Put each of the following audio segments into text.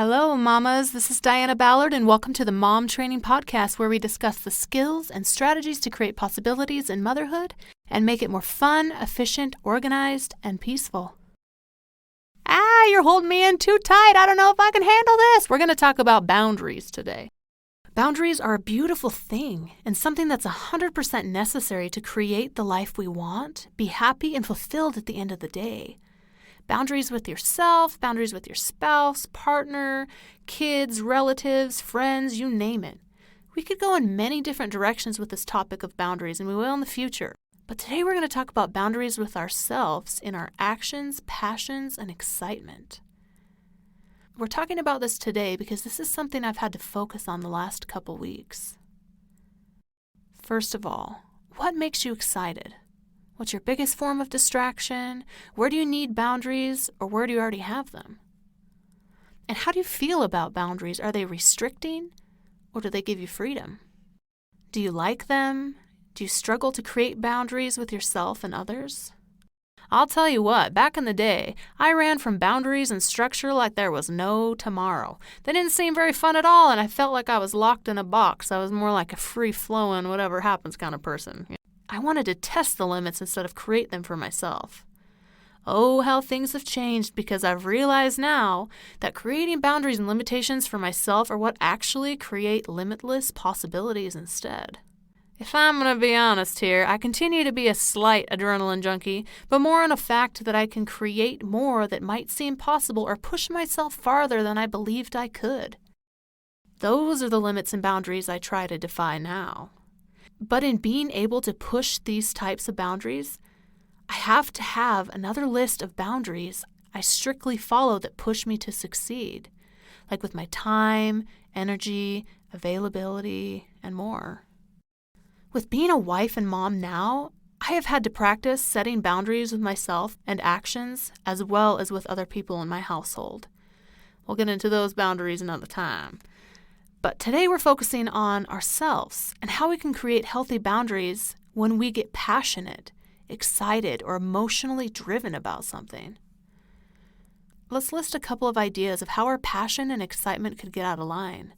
Hello, mamas. This is Diana Ballard, and welcome to the Mom Training Podcast, where we discuss the skills and strategies to create possibilities in motherhood and make it more fun, efficient, organized, and peaceful. You're holding me in too tight. I don't know if I can handle this. We're going to talk about boundaries today. Boundaries are a beautiful thing and something that's 100% necessary to create the life we want, be happy, and fulfilled at the end of the day. Boundaries with yourself, boundaries with your spouse, partner, kids, relatives, friends, you name it. We could go in many different directions with this topic of boundaries, and we will in the future. But today we're going to talk about boundaries with ourselves in our actions, passions, and excitement. We're talking about this today because this is something I've had to focus on the last couple weeks. First of all, what makes you excited? What's your biggest form of distraction? Where do you need boundaries, or where do you already have them? And how do you feel about boundaries? Are they restricting, or do they give you freedom? Do you like them? Do you struggle to create boundaries with yourself and others? I'll tell you what, back in the day, I ran from boundaries and structure like there was no tomorrow. They didn't seem very fun at all, and I felt like I was locked in a box. I was more like a free-flowing, whatever happens kind of person. I wanted to test the limits instead of create them for myself. Oh, how things have changed, because I've realized now that creating boundaries and limitations for myself are what actually create limitless possibilities instead. If I'm going to be honest here, I continue to be a slight adrenaline junkie, but more on a fact that I can create more that might seem possible or push myself farther than I believed I could. Those are the limits and boundaries I try to defy now. But in being able to push these types of boundaries, I have to have another list of boundaries I strictly follow that push me to succeed, like with my time, energy, availability, and more. With being a wife and mom now, I have had to practice setting boundaries with myself and actions as well as with other people in my household. We'll get into those boundaries another time. But today we're focusing on ourselves and how we can create healthy boundaries when we get passionate, excited, or emotionally driven about something. Let's list a couple of ideas of how our passion and excitement could get out of line.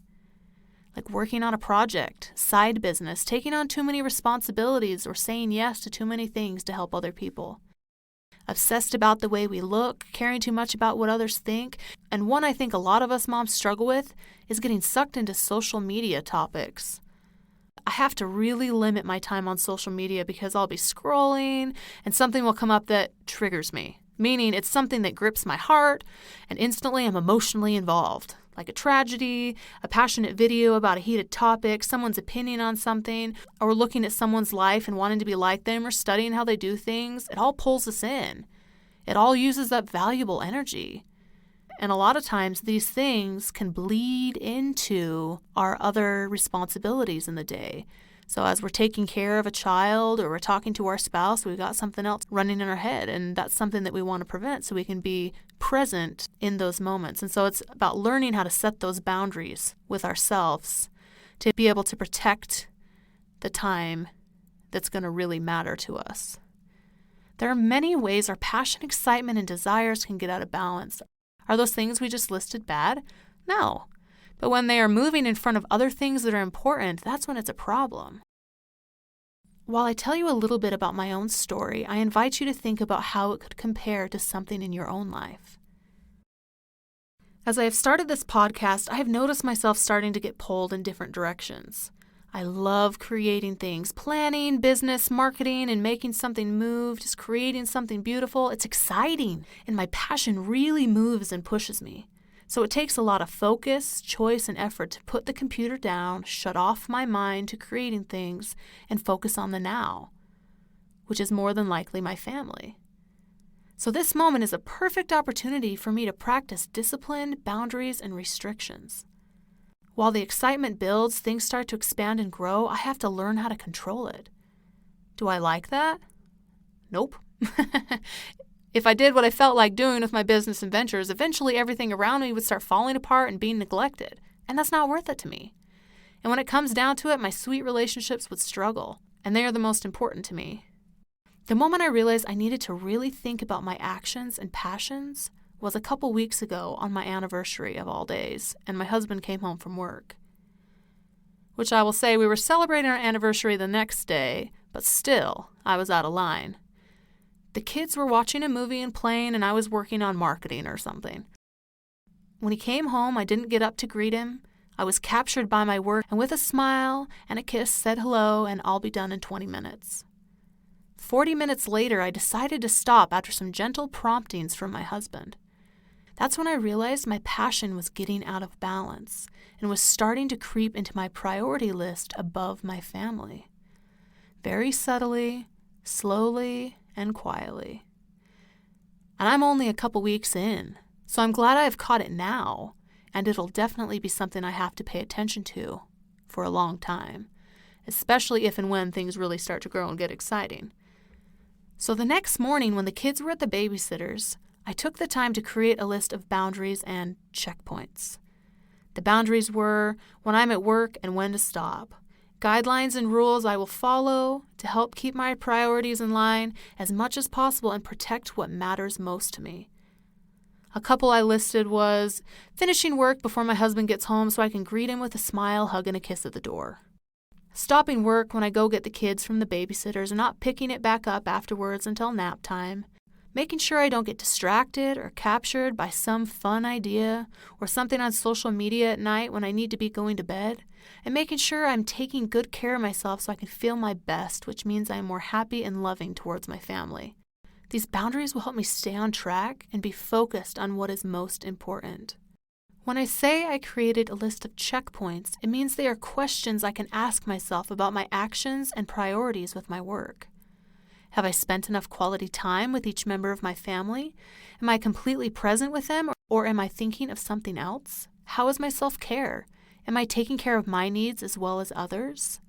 Like working on a project, side business, taking on too many responsibilities, or saying yes to too many things to help other people. Obsessed about the way we look, caring too much about what others think, and one I think a lot of us moms struggle with is getting sucked into social media topics. I have to really limit my time on social media because I'll be scrolling and something will come up that triggers me, meaning it's something that grips my heart and instantly I'm emotionally involved. Like a tragedy, a passionate video about a heated topic, someone's opinion on something, or looking at someone's life and wanting to be like them or studying how they do things, it all pulls us in. It all uses up valuable energy. And a lot of times these things can bleed into our other responsibilities in the day. So as we're taking care of a child or we're talking to our spouse, we've got something else running in our head, and that's something that we want to prevent so we can be present in those moments. And so it's about learning how to set those boundaries with ourselves to be able to protect the time that's going to really matter to us. There are many ways our passion, excitement, and desires can get out of balance. Are those things we just listed bad? No. But when they are moving in front of other things that are important, that's when it's a problem. While I tell you a little bit about my own story, I invite you to think about how it could compare to something in your own life. As I have started this podcast, I have noticed myself starting to get pulled in different directions. I love creating things, planning, business, marketing, and making something move, just creating something beautiful. It's exciting, and my passion really moves and pushes me. So it takes a lot of focus, choice, and effort to put the computer down, shut off my mind to creating things, and focus on the now, which is more than likely my family. So this moment is a perfect opportunity for me to practice discipline, boundaries, and restrictions. While the excitement builds, things start to expand and grow, I have to learn how to control it. Do I like that? Nope. If I did what I felt like doing with my business and ventures, eventually everything around me would start falling apart and being neglected, and that's not worth it to me. And when it comes down to it, my sweet relationships would struggle, and they are the most important to me. The moment I realized I needed to really think about my actions and passions was a couple weeks ago on my anniversary of all days, and my husband came home from work. Which I will say we were celebrating our anniversary the next day, but still, I was out of line. The kids were watching a movie and playing, and I was working on marketing or something. When he came home, I didn't get up to greet him. I was captured by my work, and with a smile and a kiss said hello, and I'll be done in 20 minutes. 40 minutes later, I decided to stop after some gentle promptings from my husband. That's when I realized my passion was getting out of balance and was starting to creep into my priority list above my family. Very subtly, slowly, and quietly. And I'm only a couple weeks in, so I'm glad I've caught it now, and it'll definitely be something I have to pay attention to for a long time, especially if and when things really start to grow and get exciting. So the next morning when the kids were at the babysitter's, I took the time to create a list of boundaries and checkpoints. The boundaries were when I'm at work and when to stop. Guidelines and rules I will follow to help keep my priorities in line as much as possible and protect what matters most to me. A couple I listed was finishing work before my husband gets home so I can greet him with a smile, hug, and a kiss at the door. Stopping work when I go get the kids from the babysitters and not picking it back up afterwards until nap time. Making sure I don't get distracted or captured by some fun idea or something on social media at night when I need to be going to bed. And making sure I'm taking good care of myself so I can feel my best, which means I'm more happy and loving towards my family. These boundaries will help me stay on track and be focused on what is most important. When I say I created a list of checkpoints, it means they are questions I can ask myself about my actions and priorities with my work. Have I spent enough quality time with each member of my family? Am I completely present with them, or am I thinking of something else? How is my self-care? Am I taking care of my needs as well as others?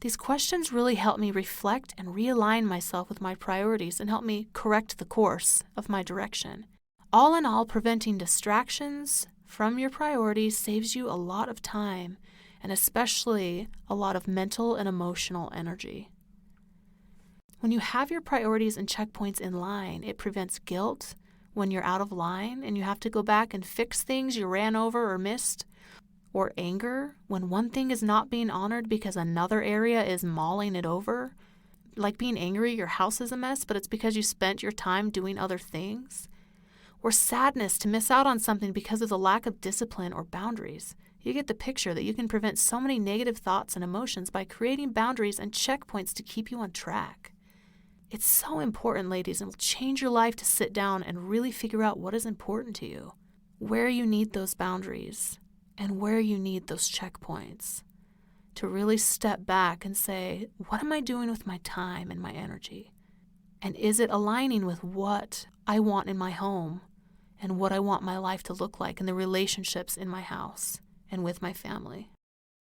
These questions really help me reflect and realign myself with my priorities and help me correct the course of my direction. All in all, preventing distractions from your priorities saves you a lot of time and especially a lot of mental and emotional energy. When you have your priorities and checkpoints in line, it prevents guilt when you're out of line and you have to go back and fix things you ran over or missed, or anger when one thing is not being honored because another area is mauling it over. Like being angry your house is a mess, but it's because you spent your time doing other things. Or sadness to miss out on something because of the lack of discipline or boundaries. You get the picture that you can prevent so many negative thoughts and emotions by creating boundaries and checkpoints to keep you on track. It's so important, ladies, and will change your life to sit down and really figure out what is important to you, where you need those boundaries, and where you need those checkpoints. To really step back and say, what am I doing with my time and my energy? And is it aligning with what I want in my home and what I want my life to look like and the relationships in my house and with my family?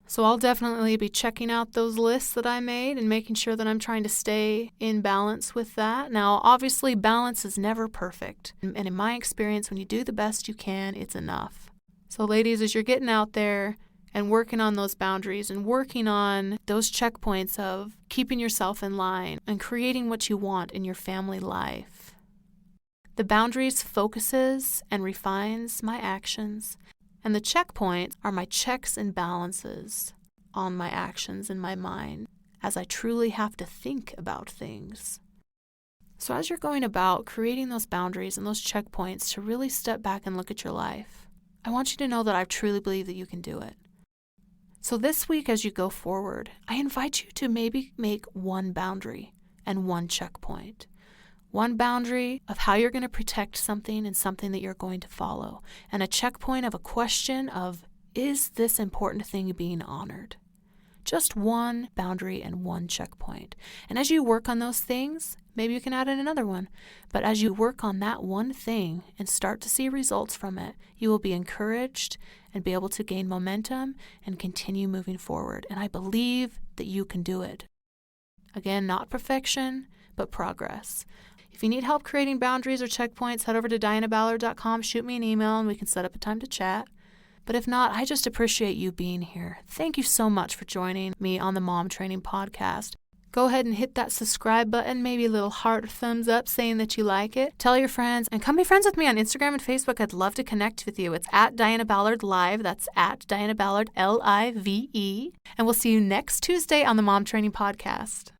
So I'll definitely be checking out those lists that I made and making sure that I'm trying to stay in balance with that. Now, obviously, balance is never perfect. And in my experience, when you do the best you can, it's enough. So ladies, as you're getting out there and working on those boundaries and working on those checkpoints of keeping yourself in line and creating what you want in your family life, the boundaries focuses and refines my actions. And the checkpoints are my checks and balances on my actions in my mind as I truly have to think about things. So as you're going about creating those boundaries and those checkpoints to really step back and look at your life, I want you to know that I truly believe that you can do it. So this week as you go forward, I invite you to maybe make one boundary and one checkpoint. One boundary of how you're going to protect something and something that you're going to follow. And a checkpoint of a question of, is this important thing being honored? Just one boundary and one checkpoint. And as you work on those things, maybe you can add in another one. But as you work on that one thing and start to see results from it, you will be encouraged and be able to gain momentum and continue moving forward. And I believe that you can do it. Again, not perfection, but progress. If you need help creating boundaries or checkpoints, head over to dianaballard.com, shoot me an email, and we can set up a time to chat. But if not, I just appreciate you being here. Thank you so much for joining me on the Mom Training Podcast. Go ahead and hit that subscribe button, maybe a little heart or thumbs up saying that you like it. Tell your friends and come be friends with me on Instagram and Facebook. I'd love to connect with you. It's at Diana Ballard Live. That's at Diana Ballard LIVE. And we'll see you next Tuesday on the Mom Training Podcast.